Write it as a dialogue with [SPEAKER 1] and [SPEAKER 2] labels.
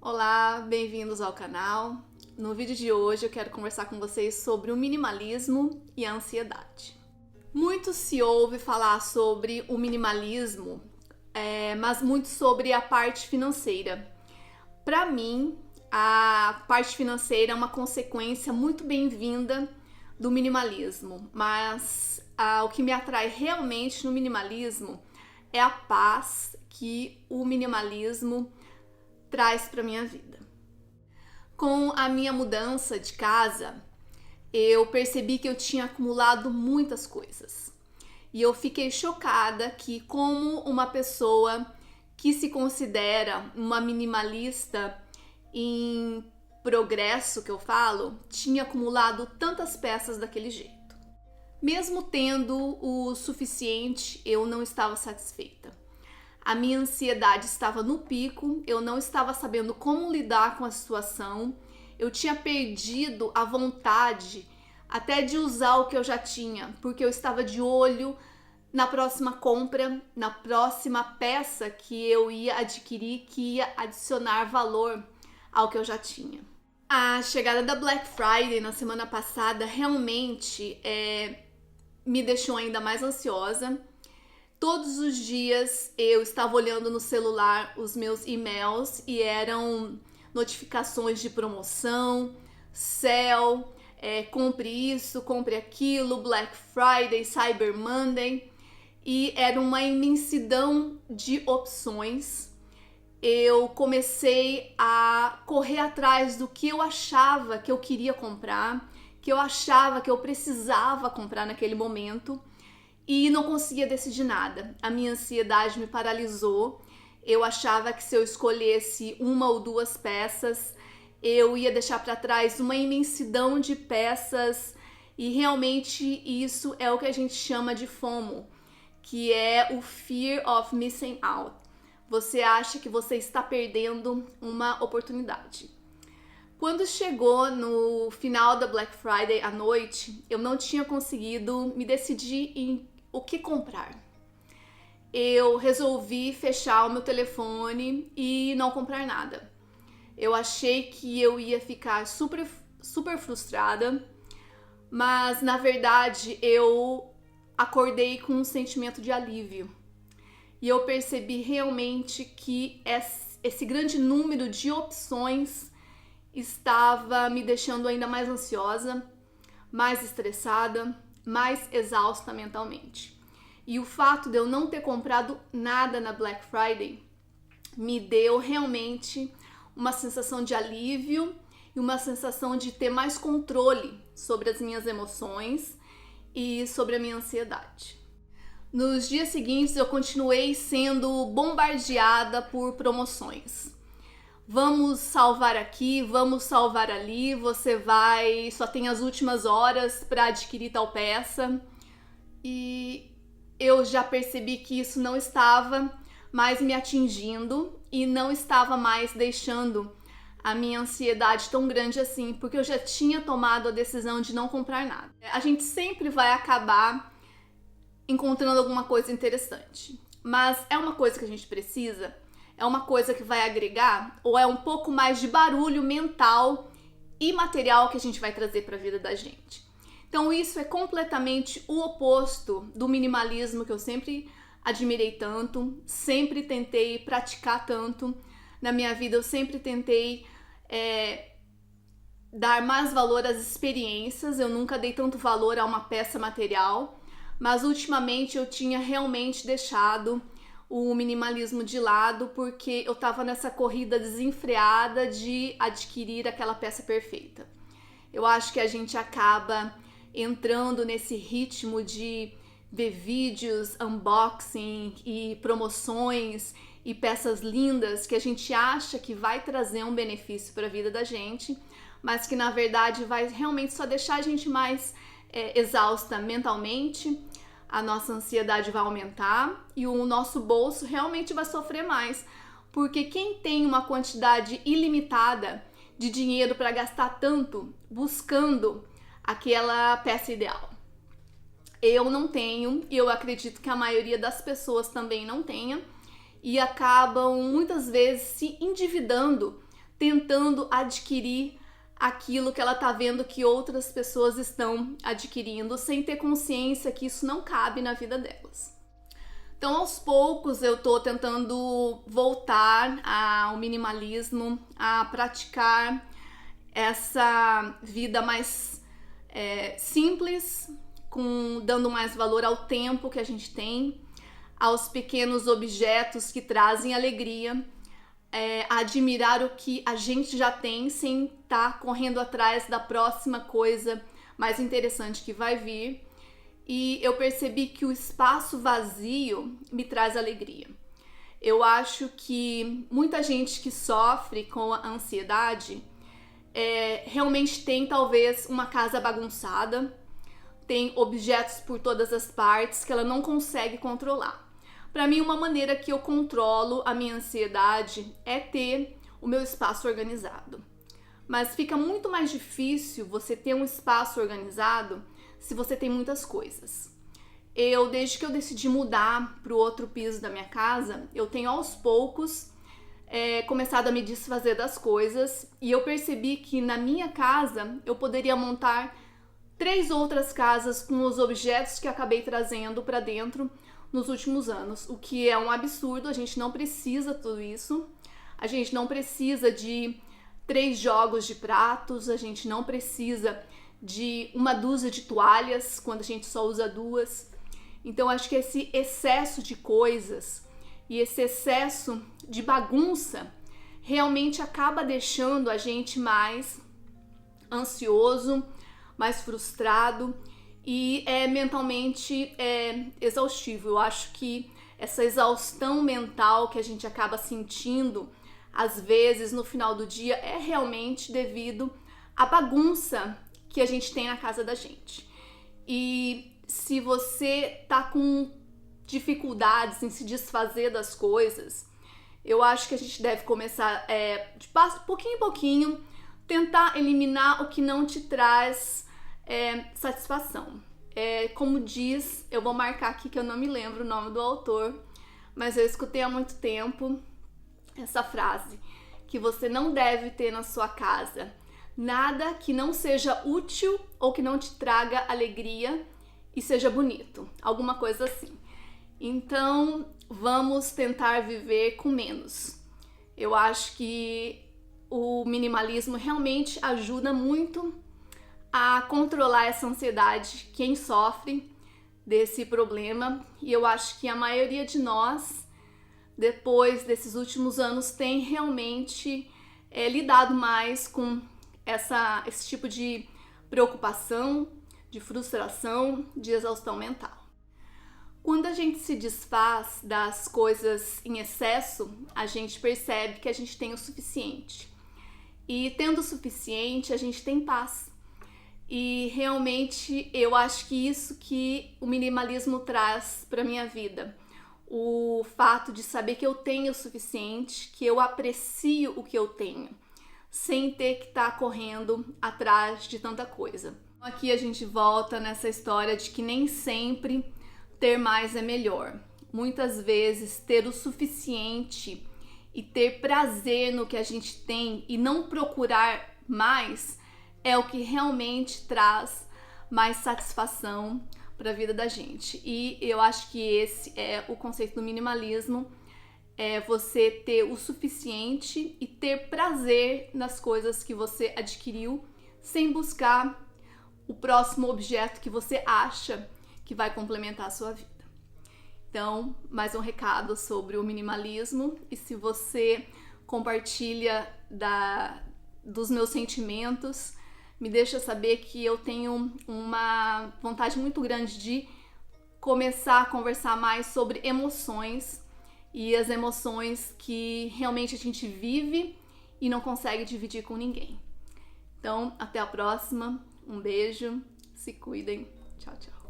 [SPEAKER 1] Olá, bem-vindos ao canal. No vídeo de hoje eu quero conversar com vocês sobre o minimalismo e a ansiedade. Muito se ouve falar sobre o minimalismo, mas muito sobre a parte financeira. Para mim, a parte financeira é uma consequência muito bem-vinda do minimalismo, mas o que me atrai realmente no minimalismo é a paz que o minimalismo traz para minha vida. Com a minha mudança de casa, eu percebi que eu tinha acumulado muitas coisas. E eu fiquei chocada que, como uma pessoa que se considera uma minimalista em progresso, que eu falo, tinha acumulado tantas peças daquele jeito. Mesmo tendo o suficiente, eu não estava satisfeita. A minha ansiedade estava no pico, eu não estava sabendo como lidar com a situação, eu tinha perdido a vontade até de usar o que eu já tinha, porque eu estava de olho na próxima compra, na próxima peça que eu ia adquirir, que ia adicionar valor ao que eu já tinha. A chegada da Black Friday na semana passada realmente me deixou ainda mais ansiosa. Todos os dias eu estava olhando no celular os meus e-mails e eram notificações de promoção, sale, compre isso, compre aquilo, Black Friday, Cyber Monday, e era uma imensidão de opções. Eu comecei a correr atrás do que eu achava que eu queria comprar, que eu achava que eu precisava comprar naquele momento, e não conseguia decidir nada. A minha ansiedade me paralisou. Eu achava que se eu escolhesse uma ou duas peças, eu ia deixar para trás uma imensidão de peças, e realmente isso é o que a gente chama de FOMO, que é o Fear of Missing Out. Você acha que você está perdendo uma oportunidade. Quando chegou no final da Black Friday à noite, eu não tinha conseguido me decidir em o que comprar. Eu resolvi fechar o meu telefone e não comprar nada. Eu achei que eu ia ficar super frustrada, mas na verdade eu acordei com um sentimento de alívio. E eu percebi realmente que esse grande número de opções estava me deixando ainda mais ansiosa, mais estressada, mais exausta mentalmente. E o fato de eu não ter comprado nada na Black Friday me deu realmente uma sensação de alívio e uma sensação de ter mais controle sobre as minhas emoções e sobre a minha ansiedade. Nos dias seguintes eu continuei sendo bombardeada por promoções. Vamos salvar aqui, vamos salvar ali, só tem as últimas horas para adquirir tal peça. E eu já percebi que isso não estava mais me atingindo e não estava mais deixando a minha ansiedade tão grande assim, porque eu já tinha tomado a decisão de não comprar nada. A gente sempre vai acabar encontrando alguma coisa interessante, mas é uma coisa que a gente precisa? É uma coisa que vai agregar ou é um pouco mais de barulho mental e material que a gente vai trazer para a vida da gente? Então isso é completamente o oposto do minimalismo que eu sempre admirei tanto, sempre tentei praticar tanto na minha vida. Eu sempre tentei dar mais valor às experiências, eu nunca dei tanto valor a uma peça material, mas ultimamente eu tinha realmente deixado o minimalismo de lado, porque eu tava nessa corrida desenfreada de adquirir aquela peça perfeita. Eu acho que a gente acaba entrando nesse ritmo de ver vídeos, unboxing e promoções e peças lindas que a gente acha que vai trazer um benefício para a vida da gente, mas que na verdade vai realmente só deixar a gente mais exausta mentalmente. A nossa ansiedade vai aumentar e o nosso bolso realmente vai sofrer mais, porque quem tem uma quantidade ilimitada de dinheiro para gastar tanto buscando aquela peça ideal? Eu não tenho, e eu acredito que a maioria das pessoas também não tenha, e acabam muitas vezes se endividando tentando adquirir aquilo que ela tá vendo que outras pessoas estão adquirindo, sem ter consciência que isso não cabe na vida delas. Então, aos poucos, eu tô tentando voltar ao minimalismo, a praticar essa vida mais simples, dando mais valor ao tempo que a gente tem, aos pequenos objetos que trazem alegria, admirar o que a gente já tem sem estar correndo atrás da próxima coisa mais interessante que vai vir. E eu percebi que o espaço vazio me traz alegria. Eu acho que muita gente que sofre com a ansiedade realmente tem talvez uma casa bagunçada, tem objetos por todas as partes que ela não consegue controlar. Para mim, uma maneira que eu controlo a minha ansiedade é ter o meu espaço organizado. Mas fica muito mais difícil você ter um espaço organizado se você tem muitas coisas. Desde que eu decidi mudar para o outro piso da minha casa, eu tenho aos poucos começado a me desfazer das coisas, e eu percebi que na minha casa eu poderia montar 3 outras casas com os objetos que acabei trazendo para dentro nos últimos anos, o que é um absurdo. A gente não precisa tudo isso, a gente não precisa de 3 jogos de pratos, a gente não precisa de uma dúzia de toalhas quando a gente só usa 2. Então acho que esse excesso de coisas e esse excesso de bagunça realmente acaba deixando a gente mais ansioso, mais frustrado e mentalmente exaustivo. Eu acho que essa exaustão mental que a gente acaba sentindo às vezes no final do dia é realmente devido à bagunça que a gente tem na casa da gente. E se você tá com dificuldades em se desfazer das coisas, eu acho que a gente deve começar de pouquinho em pouquinho, tentar eliminar o que não te traz satisfação. Como diz, eu vou marcar aqui que eu não me lembro o nome do autor, mas eu escutei há muito tempo essa frase, que você não deve ter na sua casa nada que não seja útil ou que não te traga alegria e seja bonito, alguma coisa assim. Então, vamos tentar viver com menos. Eu acho que o minimalismo realmente ajuda muito a controlar essa ansiedade, quem sofre desse problema, e eu acho que a maioria de nós, depois desses últimos anos, tem realmente lidado mais com esse tipo de preocupação, de frustração, de exaustão mental. Quando a gente se desfaz das coisas em excesso, a gente percebe que a gente tem o suficiente. E tendo o suficiente, a gente tem paz. E realmente eu acho que isso que o minimalismo traz para minha vida. O fato de saber que eu tenho o suficiente, que eu aprecio o que eu tenho, sem ter que estar correndo atrás de tanta coisa. Aqui a gente volta nessa história de que nem sempre ter mais é melhor. Muitas vezes ter o suficiente e ter prazer no que a gente tem e não procurar mais é o que realmente traz mais satisfação para a vida da gente. E eu acho que esse é o conceito do minimalismo, é você ter o suficiente e ter prazer nas coisas que você adquiriu, sem buscar o próximo objeto que você acha que vai complementar a sua vida. Então, mais um recado sobre o minimalismo, e se você compartilha dos meus sentimentos, me deixa saber que eu tenho uma vontade muito grande de começar a conversar mais sobre emoções e as emoções que realmente a gente vive e não consegue dividir com ninguém. Então, até a próxima. Um beijo, se cuidem. Tchau, tchau.